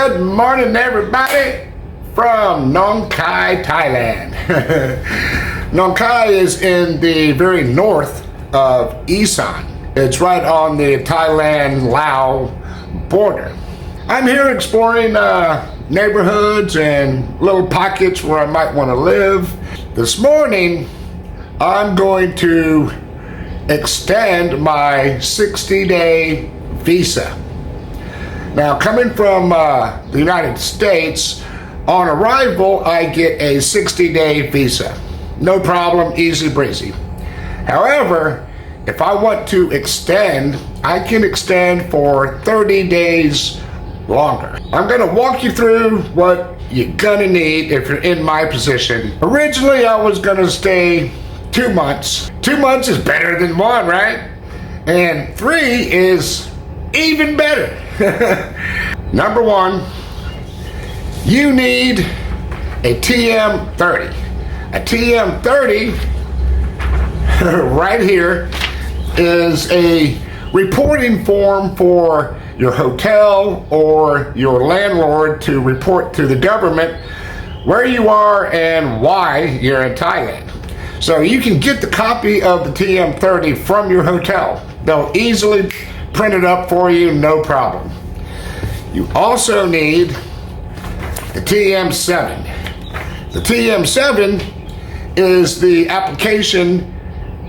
Good morning, everybody, from Nong, Thailand. Nong is in the very north of Isan. It's right on the Thailand-Lao border. I'm here exploring neighborhoods and little pockets where I might want to live. This morning, I'm going to extend my 60-day visa. Now, coming from the United States, on arrival, I get a 60-day visa. No problem, easy breezy. However, if I want to extend, I can extend for 30 days longer. I'm gonna walk you through what you're gonna need if you're in my position. Originally, I was gonna stay 2 months. 2 months is better than 1, right? And 3 is even better. Number 1, you need a TM30. A TM30 right here is a reporting form for your hotel or your landlord to report to the government where you are and why you're in Thailand. So you can get the copy of the TM30 from your hotel. They'll easily print it up for you, no problem. You also need the TM7. The TM7 is the application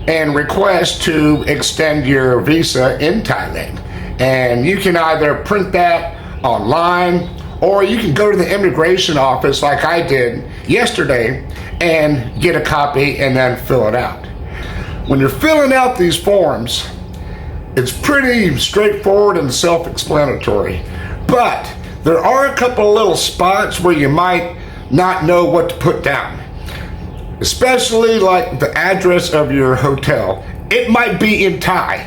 and request to extend your visa in Thailand. And you can either print that online or you can go to the immigration office like I did yesterday and get a copy and then fill it out. When you're filling out these forms, it's pretty straightforward and self-explanatory, but there are a couple of little spots where you might not know what to put down, especially like the address of your hotel. It might be in Thai.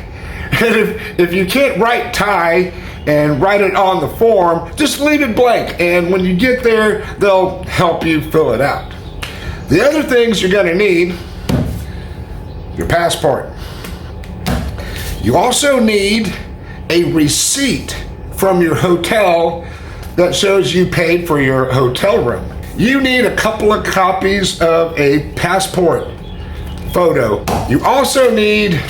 And if you can't write Thai and write it on the form, just leave it blank, and when you get there, they'll help you fill it out. The other things you're gonna need: your passport. You also need a receipt from your hotel that shows you paid for your hotel room. You need a couple of copies of a passport photo. You also need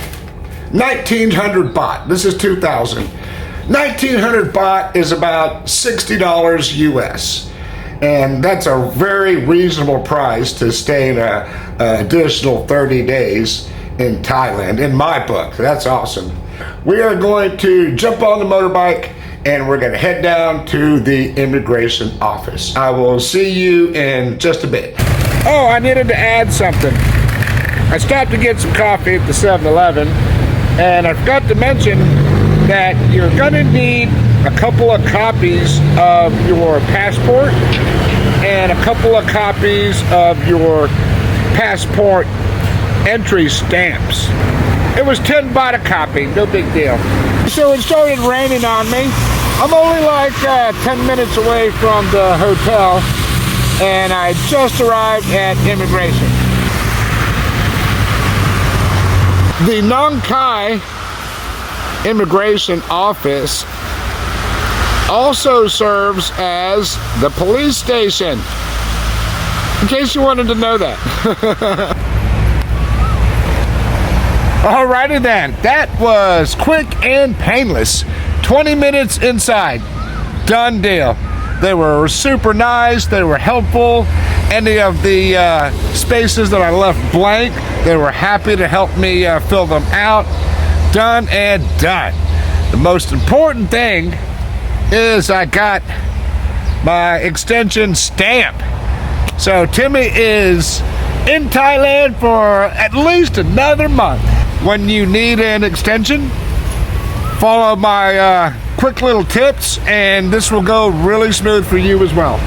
1,900 baht. This is 2,000. 1,900 baht is about $60 US. And that's a very reasonable price to stay in an additional 30 days in Thailand, in my book. That's awesome. We are going to jump on the motorbike and we're going to head down to the immigration office. I will see you in just a bit. Oh, I needed to add something. I stopped to get some coffee at the 7-Eleven, and I forgot to mention that you're going to need a couple of copies of your passport and a couple of copies of your passport entry stamps. It was 10 baht a copy, no big deal. So it started raining on me. I'm only like 10 minutes away from the hotel, and I just arrived at immigration. The Nong Khai immigration office also serves as the police station, in case you wanted to know that. Alrighty then, that was quick and painless. 20 minutes inside, done deal. They were super nice, they were helpful. Any of the spaces that I left blank, they were happy to help me fill them out. Done and done. The most important thing is I got my extension stamp. So Timmy is in Thailand for at least another month. When you need an extension, follow my quick little tips and this will go really smooth for you as well.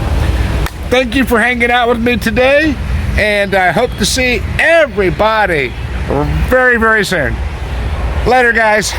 Thank you for hanging out with me today, and I hope to see everybody very, very soon. Later, guys.